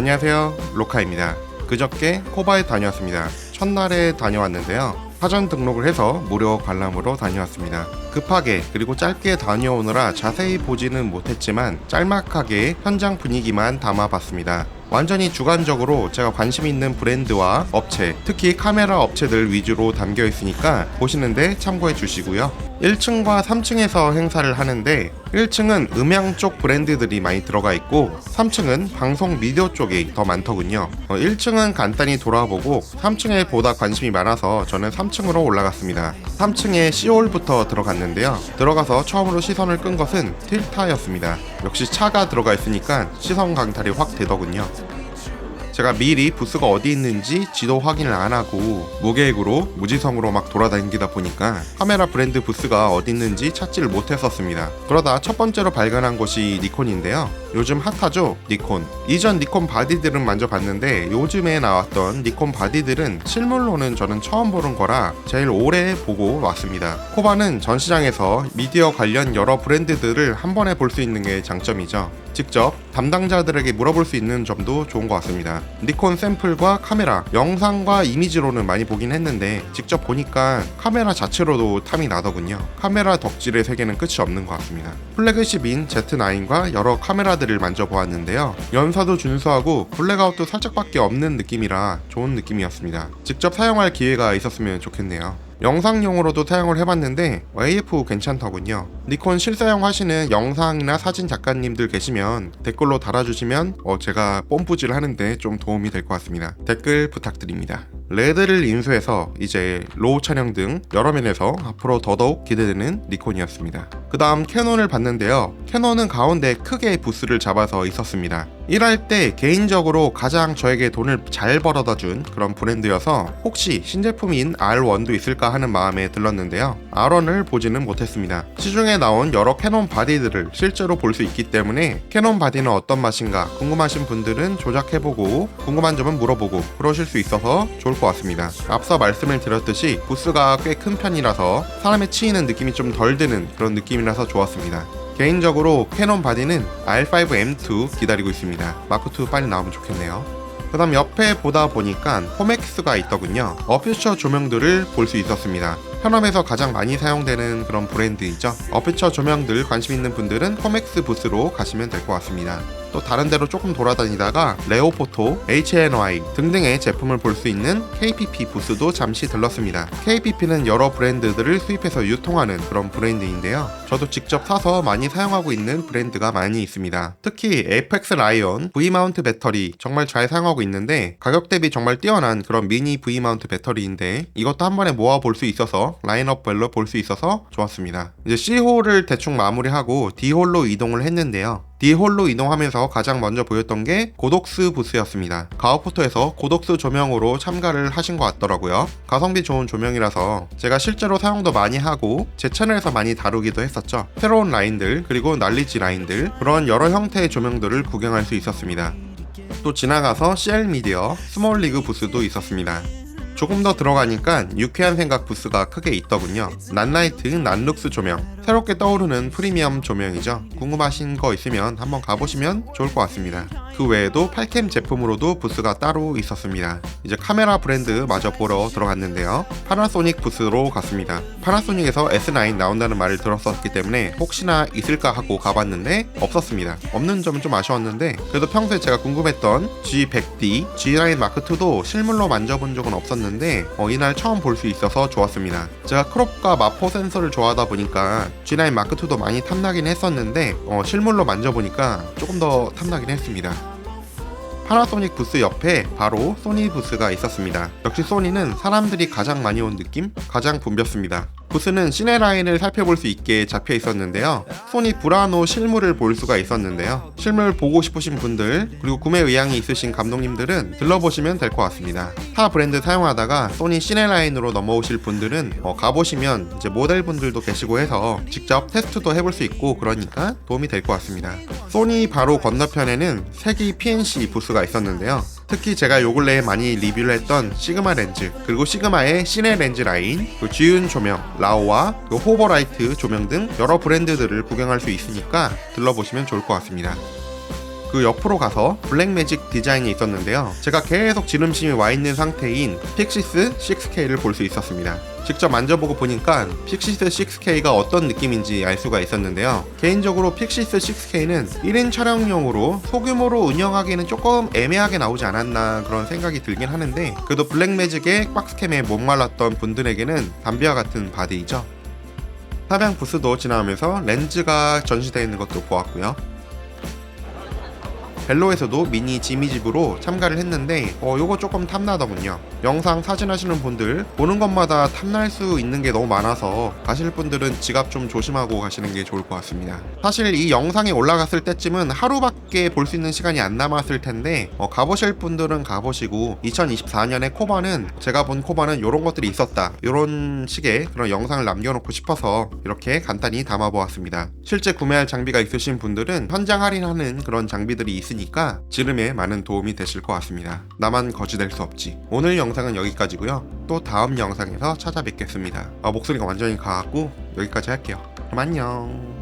안녕하세요, 로카입니다. 그저께 코바에 다녀왔습니다. 첫날에 다녀왔는데요, 사전 등록을 해서 무료 관람으로 다녀왔습니다. 급하게 그리고 짧게 다녀오느라 자세히 보지는 못했지만 짤막하게 현장 분위기만 담아봤습니다. 완전히 주관적으로 제가 관심 있는 브랜드와 업체, 특히 카메라 업체들 위주로 담겨 있으니까 보시는데 참고해 주시고요. 1층과 3층에서 행사를 하는데 1층은 음향 쪽 브랜드들이 많이 들어가 있고 3층은 방송 미디어 쪽이 더 많더군요. 1층은 간단히 돌아보고 3층에 보다 관심이 많아서 저는 3층으로 올라갔습니다. 3층에 시올부터 들어갔는데요. 들어가서 처음으로 시선을 끈 것은 틸타였습니다. 역시 차가 들어가 있으니까 시선 강탈이 확 되더군요. 제가 미리 부스가 어디 있는지 지도 확인을 안 하고 무계획으로 무지성으로 막 돌아다니다 보니까 카메라 브랜드 부스가 어디 있는지 찾지를 못했었습니다. 그러다 첫 번째로 발견한 곳이 니콘인데요. 요즘 핫하죠, 니콘. 이전 니콘 바디들은 만져봤는데 요즘에 나왔던 니콘 바디들은 실물로는 저는 처음 보는 거라 제일 오래 보고 왔습니다. 코바는 전시장에서 미디어 관련 여러 브랜드들을 한 번에 볼 수 있는 게 장점이죠. 직접 담당자들에게 물어볼 수 있는 점도 좋은 것 같습니다. 니콘 샘플과 카메라, 영상과 이미지로는 많이 보긴 했는데 직접 보니까 카메라 자체로도 탐이 나더군요. 카메라 덕질의 세계는 끝이 없는 것 같습니다. 플래그십인 Z9과 여러 카메라들을 만져보았는데요. 연사도 준수하고 블랙아웃도 살짝밖에 없는 느낌이라 좋은 느낌이었습니다. 직접 사용할 기회가 있었으면 좋겠네요. 영상용으로도 사용을 해봤는데 AF 괜찮더군요. 니콘 실사용 하시는 영상이나 사진 작가님들 계시면 댓글로 달아주시면 제가 뽐뿌질 하는데 좀 도움이 될 것 같습니다. 댓글 부탁드립니다. 레드를 인수해서 이제 로우 촬영 등 여러 면에서 앞으로 더더욱 기대되는 니콘이었습니다. 그 다음 캐논을 봤는데요. 캐논은 가운데 크게 부스를 잡아서 있었습니다. 일할 때 개인적으로 가장 저에게 돈을 잘 벌어다준 그런 브랜드여서 혹시 신제품인 R1도 있을까 하는 마음에 들렀는데요. R1을 보지는 못했습니다. 시중에 나온 여러 캐논 바디들을 실제로 볼 수 있기 때문에 캐논 바디는 어떤 맛인가 궁금하신 분들은 조작해보고 궁금한 점은 물어보고 그러실 수 있어서 좋을 것 같습니다. 앞서 말씀을 드렸듯이 부스가 꽤 큰 편이라서 사람에 치이는 느낌이 좀 덜 드는 그런 느낌이라서 좋았습니다. 개인적으로 캐논 바디는 R5M2 기다리고 있습니다. 마크2 빨리 나오면 좋겠네요. 그 다음 옆에 보다 보니까 포맥스가 있더군요. 어퓨처 조명들을 볼 수 있었습니다. 현업에서 가장 많이 사용되는 그런 브랜드이죠. 어퓨처 조명들 관심 있는 분들은 포맥스 부스로 가시면 될 것 같습니다. 또 다른 데로 조금 돌아다니다가 레오포토, HNY 등등의 제품을 볼 수 있는 KPP 부스도 잠시 들렀습니다. KPP는 여러 브랜드들을 수입해서 유통하는 그런 브랜드인데요. 저도 직접 사서 많이 사용하고 있는 브랜드가 많이 있습니다. 특히 에이펙스 라이온 V마운트 배터리 정말 잘 사용하고 있는데 가격 대비 정말 뛰어난 그런 미니 V마운트 배터리인데 이것도 한 번에 모아 볼 수 있어서 라인업별로 볼 수 있어서 좋았습니다. 이제 C홀을 대충 마무리하고 D홀로 이동을 했는데요. D홀로 이동하면서 가장 먼저 보였던 게 고독스 부스였습니다. 가오포토에서 고독스 조명으로 참가를 하신 것 같더라고요. 가성비 좋은 조명이라서 제가 실제로 사용도 많이 하고 제 채널에서 많이 다루기도 했었죠. 새로운 라인들 그리고 난리지 라인들 그런 여러 형태의 조명들을 구경할 수 있었습니다. 또 지나가서 CL 미디어 스몰 리그 부스도 있었습니다. 조금 더 들어가니까 유쾌한 생각 부스가 크게 있더군요. 난라이트, 난룩스 조명 새롭게 떠오르는 프리미엄 조명이죠. 궁금하신 거 있으면 한번 가보시면 좋을 것 같습니다. 그 외에도 팔캠 제품으로도 부스가 따로 있었습니다. 이제 카메라 브랜드 마저 보러 들어갔는데요. 파나소닉 부스로 갔습니다. 파나소닉에서 S9 나온다는 말을 들었었기 때문에 혹시나 있을까 하고 가봤는데 없었습니다. 없는 점은 좀 아쉬웠는데 그래도 평소에 제가 궁금했던 G100D, G9 마크2도 실물로 만져본 적은 없었는데 이날 처음 볼 수 있어서 좋았습니다. 제가 크롭과 마포 센서를 좋아하다 보니까 G9 마크2도 많이 탐나긴 했었는데 실물로 만져보니까 조금 더 탐나긴 했습니다. 파나소닉 부스 옆에 바로 소니 부스가 있었습니다. 역시 소니는 사람들이 가장 많이 온 느낌? 가장 붐볐습니다. 부스는 시네 라인을 살펴볼 수 있게 잡혀 있었는데요. 소니 브라노 실물을 볼 수가 있었는데요. 실물 보고 싶으신 분들 그리고 구매 의향이 있으신 감독님들은 들러보시면 될 것 같습니다. 타 브랜드 사용하다가 소니 시네 라인으로 넘어오실 분들은 가보시면 이제 모델분들도 계시고 해서 직접 테스트도 해볼 수 있고 그러니까 도움이 될 것 같습니다. 소니 바로 건너편에는 세기 PNC 부스가 있었는데요. 특히 제가 요 근래에 많이 리뷰를 했던 시그마 렌즈 그리고 시그마의 시네 렌즈 라인 지윤 조명, 라오와 호버라이트 조명 등 여러 브랜드들을 구경할 수 있으니까 들러보시면 좋을 것 같습니다. 그 옆으로 가서 블랙매직 디자인이 있었는데요. 제가 계속 지름심이 와 있는 상태인 픽시스 6K를 볼 수 있었습니다. 직접 만져보고 보니까 픽시스 6K가 어떤 느낌인지 알 수가 있었는데요. 개인적으로 픽시스 6K는 1인 촬영용으로 소규모로 운영하기에는 조금 애매하게 나오지 않았나 그런 생각이 들긴 하는데, 그래도 블랙매직의 박스캠에 못 말랐던 분들에게는 담비와 같은 바디이죠. 사양 부스도 지나가면서 렌즈가 전시되어 있는 것도 보았고요. 벨로에서도 미니 지미집으로 참가를 했는데 요거 조금 탐나더군요. 영상 사진 하시는 분들 보는 것마다 탐날 수 있는 게 너무 많아서 가실 분들은 지갑 좀 조심하고 가시는 게 좋을 것 같습니다. 사실 이 영상이 올라갔을 때쯤은 하루밖에 볼 수 있는 시간이 안 남았을 텐데 가보실 분들은 가보시고, 2024년에 코바는 제가 본 코바는 이런 것들이 있었다, 이런 식의 그런 영상을 남겨놓고 싶어서 이렇게 간단히 담아보았습니다. 실제 구매할 장비가 있으신 분들은 현장 할인하는 그런 장비들이 있으니까 지름에 많은 도움이 되실 것 같습니다. 나만 거지될 수 없지. 오늘 영상은 여기까지고요. 또 다음 영상에서 찾아뵙겠습니다. 목소리가 완전히 가갖고 여기까지 할게요. 그럼 안녕.